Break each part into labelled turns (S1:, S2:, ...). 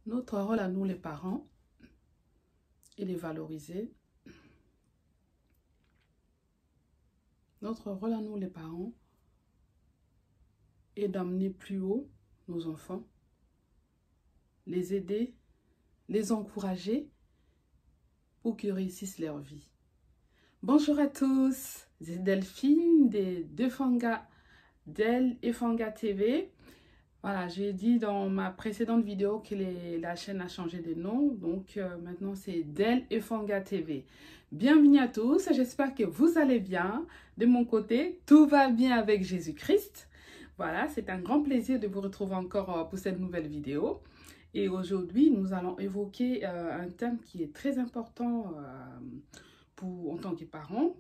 S1: Notre rôle à nous les parents est de les valoriser. Notre rôle à nous les parents est d'amener plus haut nos enfants, les aider, les encourager pour qu'ils réussissent leur vie. Bonjour à tous, c'est Delphine Del Efanga TV. Voilà, j'ai dit dans ma précédente vidéo que la chaîne a changé de nom, donc maintenant c'est Del Efanga TV. Bienvenue à tous, j'espère que vous allez bien. De mon côté, tout va bien avec Jésus-Christ. Voilà, c'est un grand plaisir de vous retrouver encore pour cette nouvelle vidéo. Et aujourd'hui, nous allons évoquer un thème qui est très important en tant que parents.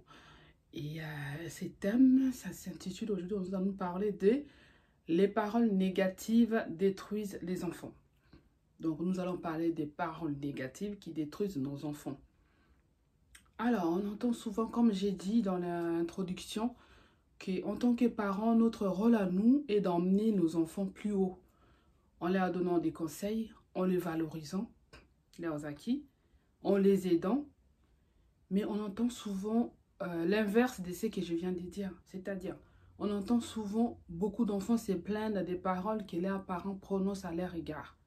S1: Et ce thème, ça s'intitule aujourd'hui, nous allons parler de les paroles négatives détruisent les enfants. Donc, nous allons parler des paroles négatives qui détruisent nos enfants. Alors, on entend souvent, comme j'ai dit dans l'introduction, qu'en tant que parents, notre rôle à nous est d'emmener nos enfants plus haut. En leur donnant des conseils, en les valorisant, leurs acquis, en les aidant. Mais on entend souvent l'inverse de ce que je viens de dire. C'est-à-dire, on entend souvent beaucoup d'enfants se plaindre des paroles que leurs parents prononcent à leur égard.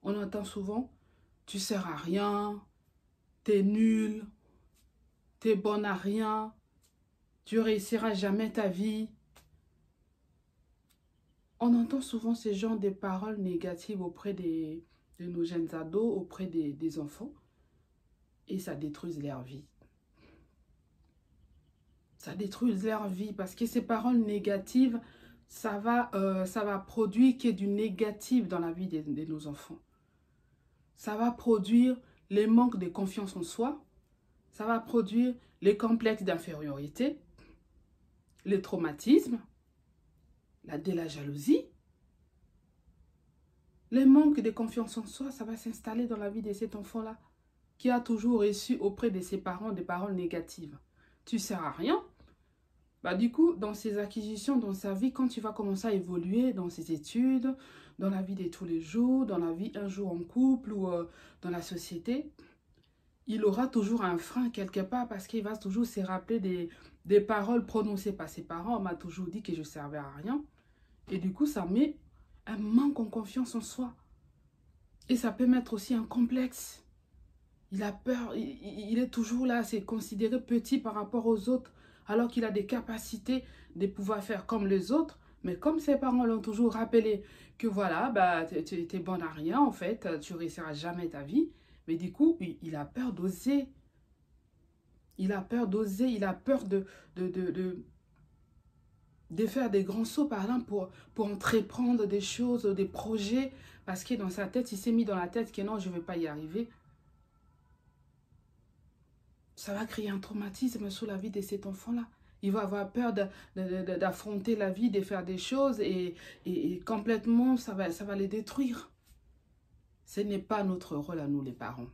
S1: On entend souvent « tu sers à rien »,« t'es nul »,« t'es bonne à rien »,« tu réussiras jamais ta vie ». On entend souvent ce genre de paroles négatives auprès de nos jeunes ados, auprès des enfants, et ça détruit leur vie. Ça détruit leur vie parce que ces paroles négatives, ça va produire qu'il y ait du négatif dans la vie de nos enfants. Ça va produire les manques de confiance en soi. Ça va produire les complexes d'infériorité, les traumatismes, de la jalousie. Les manques de confiance en soi, ça va s'installer dans la vie de cet enfant-là qui a toujours reçu auprès de ses parents des paroles négatives. Tu ne sers à rien. Bah, du coup, dans ses acquisitions, dans sa vie, quand tu vas commencer à évoluer dans ses études, dans la vie de tous les jours, dans la vie un jour en couple ou dans la société, il aura toujours un frein quelque part parce qu'il va toujours se rappeler des paroles prononcées par ses parents. On m'a toujours dit que je ne servais à rien. Et du coup, ça met un manque en confiance en soi. Et ça peut mettre aussi un complexe. Il a peur, il est toujours là, c'est considéré petit par rapport aux autres, alors qu'il a des capacités de pouvoir faire comme les autres. Mais comme ses parents l'ont toujours rappelé que voilà, bah, tu es bonne à rien en fait, tu ne réussiras jamais ta vie. Mais du coup, il a peur d'oser. Il a peur d'oser, il a peur de faire des grands sauts par exemple pour entreprendre des choses, des projets. Parce que dans sa tête, il s'est mis dans la tête que non, je ne vais pas y arriver. Ça va créer un traumatisme sur la vie de cet enfant-là. Il va avoir peur d'affronter la vie, de faire des choses et complètement, ça va les détruire. Ce n'est pas notre rôle à nous les parents.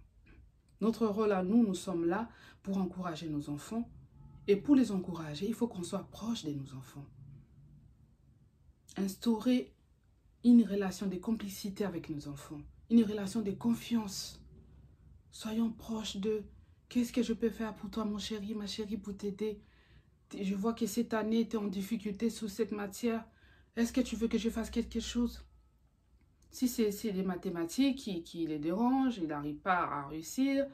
S1: Notre rôle à nous, nous sommes là pour encourager nos enfants. Et pour les encourager, il faut qu'on soit proche de nos enfants. Instaurer une relation de complicité avec nos enfants. Une relation de confiance. Soyons proches d'eux. Qu'est-ce que je peux faire pour toi, mon chéri, ma chérie, pour t'aider? Je vois que cette année, tu es en difficulté sur cette matière. Est-ce que tu veux que je fasse quelque chose? Si c'est les mathématiques qui les dérangent, il n'arrive pas à réussir,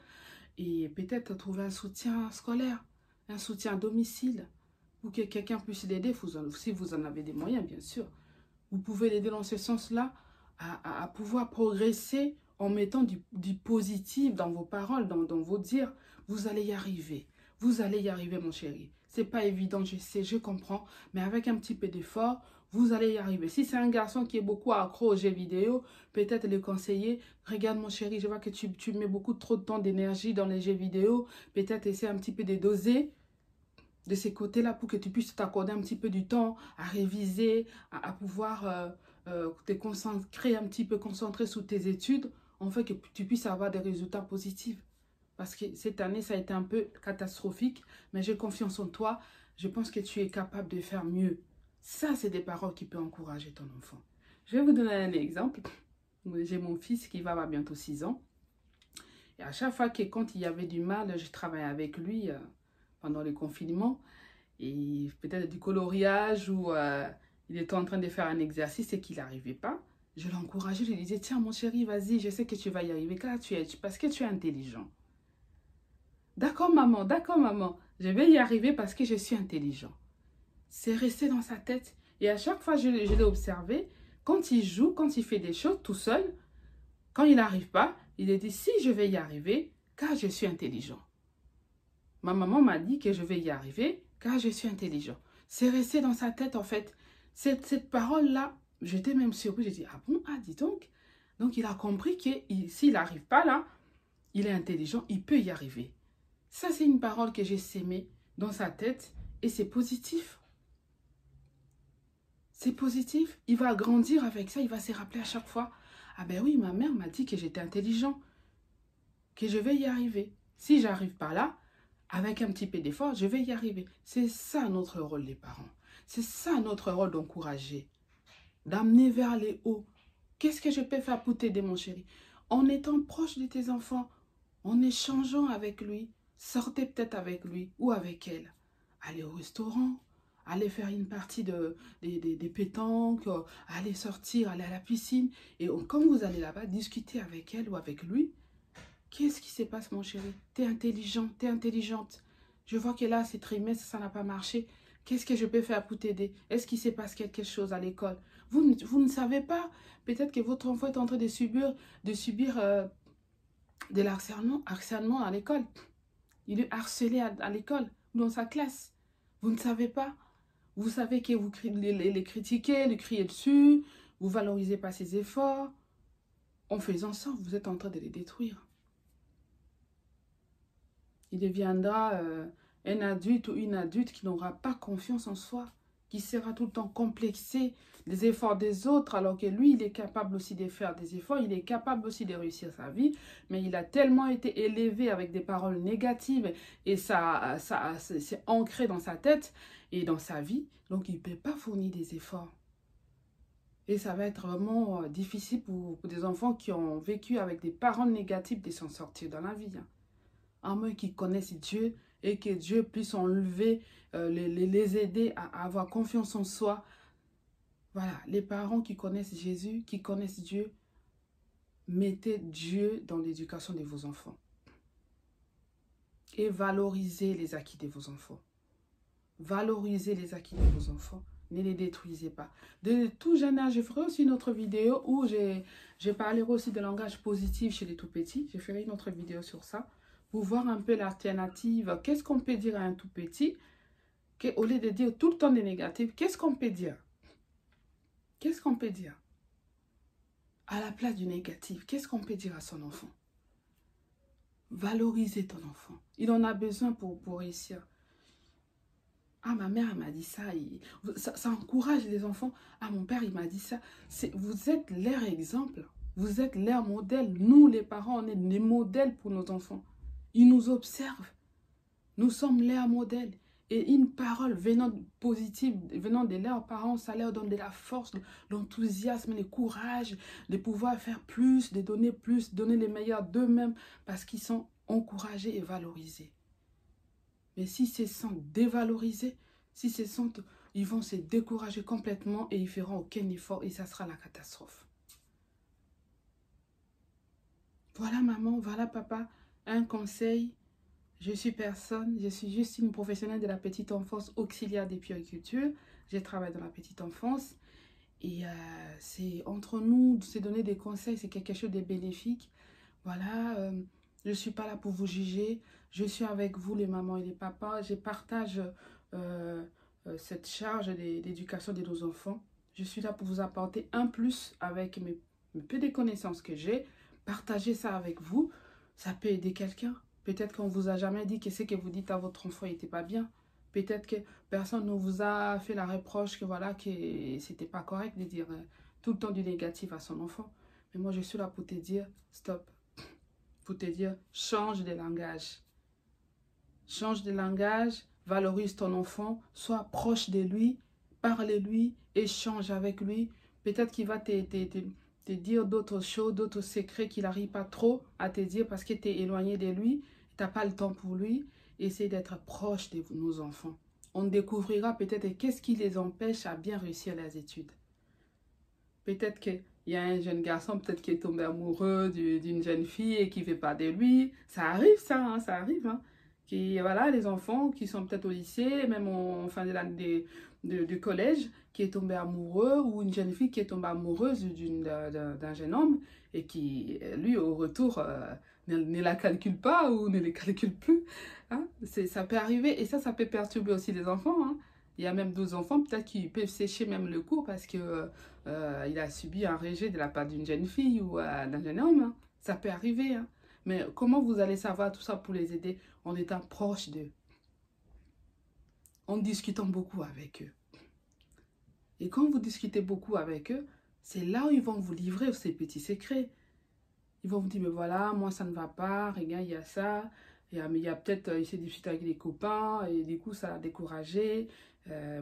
S1: et peut-être trouver un soutien scolaire, un soutien à domicile, ou que quelqu'un puisse l'aider, si vous en avez des moyens, bien sûr. Vous pouvez l'aider dans ce sens-là, à pouvoir progresser en mettant du positif dans vos paroles, dans vos dires. Vous allez y arriver. Vous allez y arriver, mon chéri. C'est pas évident, je sais, je comprends. Mais avec un petit peu d'effort, vous allez y arriver. Si c'est un garçon qui est beaucoup accro aux jeux vidéo, peut-être le conseiller. Regarde, mon chéri, je vois que tu mets beaucoup trop de temps, d'énergie dans les jeux vidéo. Peut-être essayer un petit peu de doser de ces côtés-là pour que tu puisses t'accorder un petit peu du temps à réviser, à pouvoir te concentrer un petit peu, concentrer sur tes études, en fait que tu puisses avoir des résultats positifs. Parce que cette année, ça a été un peu catastrophique, mais j'ai confiance en toi. Je pense que tu es capable de faire mieux. Ça, c'est des paroles qui peuvent encourager ton enfant. Je vais vous donner un exemple. J'ai mon fils qui va avoir bientôt 6 ans. Et à chaque fois que quand il y avait du mal, je travaillais avec lui pendant le confinement. Et peut-être du coloriage ou il était en train de faire un exercice et qu'il n'arrivait pas. Je l'encourageais, je lui disais, tiens mon chéri, vas-y, je sais que tu vas y arriver car parce que tu es intelligent. D'accord maman, je vais y arriver parce que je suis intelligent. C'est resté dans sa tête. Et à chaque fois, je l'ai observé, quand il joue, quand il fait des choses tout seul, quand il n'arrive pas, il a dit, si je vais y arriver, car je suis intelligent. Ma maman m'a dit que je vais y arriver, car je suis intelligent. C'est resté dans sa tête, en fait. Cette parole-là, j'étais même surprise. J'ai dit, ah bon, ah dis donc. Donc, il a compris que s'il n'arrive pas là, il est intelligent, il peut y arriver. Ça, c'est une parole que j'ai sémée dans sa tête et c'est positif. C'est positif. Il va grandir avec ça, il va se rappeler à chaque fois. Ah ben oui, ma mère m'a dit que j'étais intelligent, que je vais y arriver. Si j'arrive pas là, avec un petit peu d'effort, je vais y arriver. C'est ça notre rôle, les parents. C'est ça notre rôle d'encourager, d'amener vers les hauts. Qu'est-ce que je peux faire pour t'aider, mon chéri? En étant proche de tes enfants, en échangeant avec lui, sortez peut-être avec lui ou avec elle. Allez au restaurant, allez faire une partie des pétanques, allez sortir, allez à la piscine. Et quand vous allez là-bas, discutez avec elle ou avec lui. Qu'est-ce qui se passe, mon chéri? T'es intelligent, t'es intelligente. Je vois que là, ces trimestres, ça n'a pas marché. Qu'est-ce que je peux faire pour t'aider? Est-ce qu'il se passe quelque chose à l'école? Vous ne savez pas. Peut-être que votre enfant est en train de subir de l'harcèlement à l'école. Il est harcelé à l'école, dans sa classe. Vous ne savez pas. Vous savez que vous les critiquez, les criez dessus. Vous ne valorisez pas ses efforts. En faisant ça, vous êtes en train de les détruire. Il deviendra un adulte ou une adulte qui n'aura pas confiance en soi, qui sera tout le temps complexé des efforts des autres, alors que lui, il est capable aussi de faire des efforts, il est capable aussi de réussir sa vie, mais il a tellement été élevé avec des paroles négatives et ça c'est ancré dans sa tête et dans sa vie, donc il ne peut pas fournir des efforts. Et ça va être vraiment difficile pour des enfants qui ont vécu avec des paroles négatives de s'en sortir dans la vie. À moins qu'ils connaissent Dieu et que Dieu puisse enlever, les aider à avoir confiance en soi. Voilà, les parents qui connaissent Jésus, qui connaissent Dieu, mettez Dieu dans l'éducation de vos enfants. Et valorisez les acquis de vos enfants. Valorisez les acquis de vos enfants. Ne les détruisez pas. De tout jeune âge, je ferai aussi une autre vidéo où je parlerai aussi de langage positif chez les tout-petits. Je ferai une autre vidéo sur ça. Pour voir un peu l'alternative. Qu'est-ce qu'on peut dire à un tout petit? Au lieu de dire tout le temps des négatifs, qu'est-ce qu'on peut dire? Qu'est-ce qu'on peut dire? À la place du négatif, qu'est-ce qu'on peut dire à son enfant? Valorisez ton enfant. Il en a besoin pour réussir. Ah, ma mère m'a dit ça, ça encourage les enfants. Ah, mon père, il m'a dit ça. Vous êtes leur exemple. Vous êtes leur modèle. Nous, les parents, on est des modèles pour nos enfants. Ils nous observent. Nous sommes leurs modèles. Et une parole venant positive, venant de leurs parents, ça leur donne de la force, de l'enthousiasme, le courage de pouvoir faire plus, de donner les meilleurs d'eux-mêmes parce qu'ils sont encouragés et valorisés. Mais s'ils se sentent dévalorisés, ils vont se décourager complètement et ils ne feront aucun effort et ça sera la catastrophe. Voilà maman, voilà papa, un conseil. Je suis personne, je suis juste une professionnelle de la petite enfance auxiliaire des puériculture. Je travaille dans la petite enfance et c'est entre nous, se donner des conseils, c'est quelque chose de bénéfique. Voilà, je ne suis pas là pour vous juger. Je suis avec vous, les mamans et les papas. Je partage cette charge d'éducation de nos enfants. Je suis là pour vous apporter un plus avec mes peu de connaissances que j'ai. Partagez ça avec vous. Ça peut aider quelqu'un. Peut-être qu'on ne vous a jamais dit que ce que vous dites à votre enfant n'était pas bien. Peut-être que personne ne vous a fait la reproche que voilà, que c'était pas correct de dire tout le temps du négatif à son enfant. Mais moi, je suis là pour te dire stop. Pour te dire change de langage. Change de langage, valorise ton enfant, sois proche de lui, parle-lui, échange avec lui. Peut-être qu'il va te dire d'autres choses, d'autres secrets qu'il n'arrive pas trop à te dire parce que tu es éloigné de lui, tu n'as pas le temps pour lui. Essaye d'être proche de nos enfants. On découvrira peut-être qu'est-ce qui les empêche à bien réussir leurs études. Peut-être qu'il y a un jeune garçon peut-être qui est tombé amoureux d'une jeune fille et qui ne veut pas de lui. Ça arrive ça, hein, ça arrive. Hein. Voilà, les enfants qui sont peut-être au lycée, même en fin du collège, qui est tombé amoureux, ou une jeune fille qui est tombée amoureuse d'un jeune homme et qui, lui, au retour, ne la calcule pas ou ne les calcule plus. Hein. Ça peut arriver et ça peut perturber aussi les enfants. Hein. Il y a même d'autres enfants peut-être qui peuvent sécher même le cours parce que il a subi un rejet de la part d'une jeune fille ou d'un jeune homme. Hein. Ça peut arriver. Hein. Mais comment vous allez savoir tout ça pour les aider en étant proche d'eux, en discutant beaucoup avec eux. Et quand vous discutez beaucoup avec eux, c'est là où ils vont vous livrer ces petits secrets. Ils vont vous dire, mais voilà, moi ça ne va pas, regarde, il y a ça. Il y a peut-être, il s'est discuté avec des copains et du coup ça a découragé.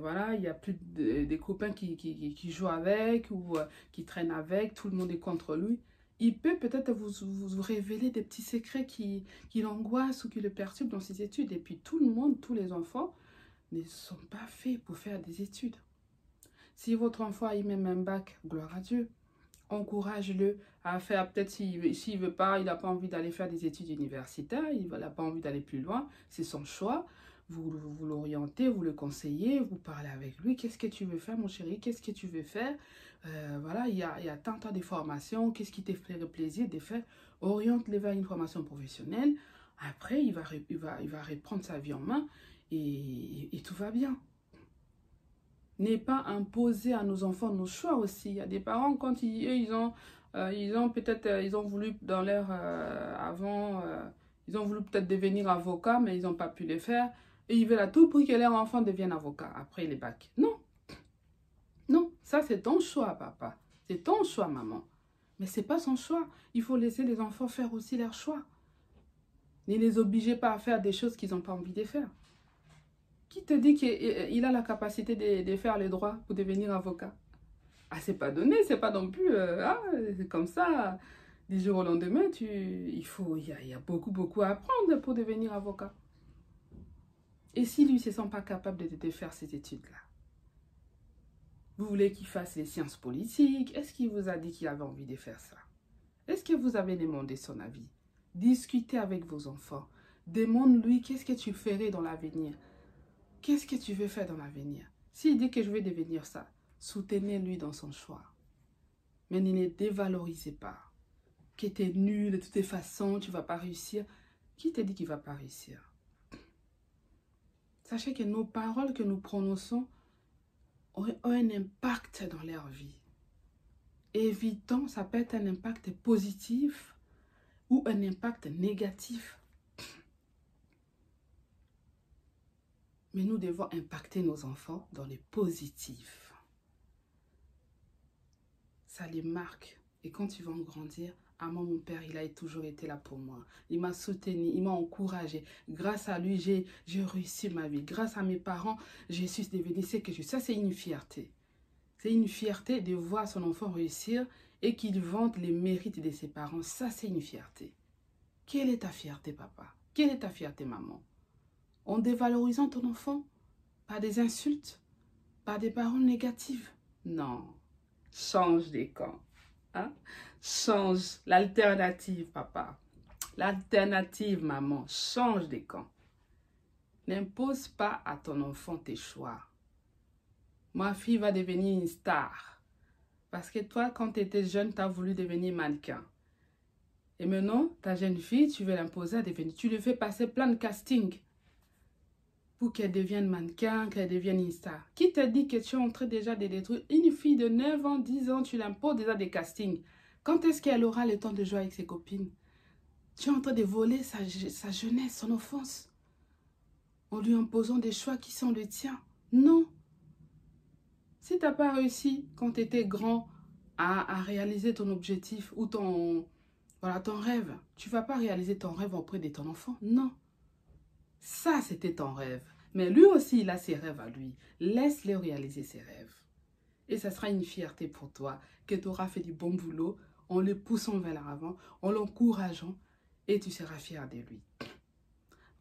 S1: Voilà, il n'y a plus des copains qui jouent avec ou qui traînent avec, tout le monde est contre lui. Il peut peut-être vous révéler des petits secrets qui l'angoissent ou qui le perturbent dans ses études. Et puis tout le monde, tous les enfants ne sont pas faits pour faire des études. Si votre enfant a eu même un bac, gloire à Dieu, encourage-le à faire, peut-être s'il ne veut pas, il n'a pas envie d'aller faire des études universitaires, il n'a pas envie d'aller plus loin, c'est son choix. Vous l'orientez, vous le conseillez, vous parlez avec lui. Qu'est-ce que tu veux faire, mon chéri? Qu'est-ce que tu veux faire? Voilà, il y a tant de formations. Qu'est-ce qui te ferait plaisir de faire? Oriente-le vers une formation professionnelle. Après, il va reprendre sa vie en main et tout va bien. N'est pas imposer à nos enfants nos choix aussi. Il y a des parents, quand ils ont voulu dans leur ils ont voulu peut-être devenir avocat, mais ils n'ont pas pu le faire. Et ils veulent à tout prix que leur enfant devienne avocat après les bacs. Non. Non, ça c'est ton choix, papa. C'est ton choix, maman. Mais ce n'est pas son choix. Il faut laisser les enfants faire aussi leur choix. Ne les obligez pas à faire des choses qu'ils n'ont pas envie de faire. Qui te dit qu'il a la capacité de faire les droits pour devenir avocat? Ah, c'est pas donné, c'est pas non plus c'est comme ça. Du jour au lendemain, il y a beaucoup à apprendre pour devenir avocat. Et si lui ne se sent pas capable de faire ces études-là, vous voulez qu'il fasse les sciences politiques? Est-ce qu'il vous a dit qu'il avait envie de faire ça? Est-ce que vous avez demandé son avis? Discutez avec vos enfants. Demande-lui qu'est-ce que tu ferais dans l'avenir. Qu'est-ce que tu veux faire dans l'avenir? S'il dit que je vais devenir ça, soutenez-lui dans son choix. Mais ne le dévalorisez pas. Que tu es nul de toutes les façons, tu ne vas pas réussir. Qui te dit qu'il ne va pas réussir? Sachez que nos paroles que nous prononçons ont un impact dans leur vie. Évitons, ça peut être un impact positif ou un impact négatif. Mais nous devons impacter nos enfants dans les positifs. Ça les marque. Et quand ils vont grandir, ah, moi, mon père, il a toujours été là pour moi. Il m'a soutenu, il m'a encouragé. Grâce à lui, j'ai réussi ma vie. Grâce à mes parents, je suis devenue ce que je suis. Ça, c'est une fierté. C'est une fierté de voir son enfant réussir et qu'il vante les mérites de ses parents. Ça, c'est une fierté. Quelle est ta fierté, papa? Quelle est ta fierté, maman? En dévalorisant ton enfant par des insultes, par des paroles négatives? Non. Change des camps. Hein? Change l'alternative, papa. L'alternative, maman. Change des camps. N'impose pas à ton enfant tes choix. Ma fille va devenir une star. Parce que toi, quand tu étais jeune, tu as voulu devenir mannequin. Et maintenant, ta jeune fille, tu veux l'imposer à devenir. Tu lui fais passer plein de castings pour qu'elle devienne mannequin, qu'elle devienne une star. Qui te dit que tu es en train déjà de détruire une fille de 9 ans, 10 ans, tu l'imposes déjà des castings? Quand est-ce qu'elle aura le temps de jouer avec ses copines? Tu es en train de voler sa jeunesse, son enfance, en lui imposant des choix qui sont les tiens. Non. Si tu n'as pas réussi quand tu étais grand à réaliser ton objectif ou ton rêve, tu ne vas pas réaliser ton rêve auprès de ton enfant. Non. Ça, c'était ton rêve. Mais lui aussi, il a ses rêves à lui. Laisse-le réaliser ses rêves. et ça sera une fierté pour toi que tu auras fait du bon boulot en le poussant vers l'avant, en l'encourageant et tu seras fier de lui.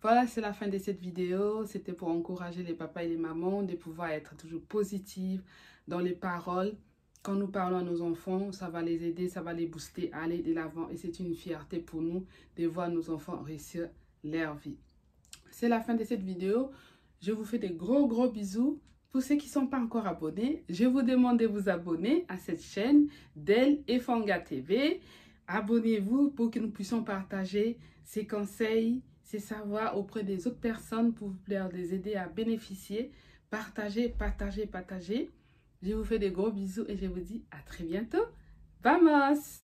S1: Voilà, c'est la fin de cette vidéo. C'était pour encourager les papas et les mamans de pouvoir être toujours positifs dans les paroles. Quand nous parlons à nos enfants, ça va les aider, ça va les booster à aller de l'avant. Et c'est une fierté pour nous de voir nos enfants réussir leur vie. C'est la fin de cette vidéo. Je vous fais des gros bisous. Pour ceux qui ne sont pas encore abonnés, je vous demande de vous abonner à cette chaîne Del et Fanga TV. Abonnez-vous pour que nous puissions partager ces conseils, ces savoirs auprès des autres personnes pour les aider à bénéficier. Partagez. Je vous fais des gros bisous et je vous dis à très bientôt. Vamos!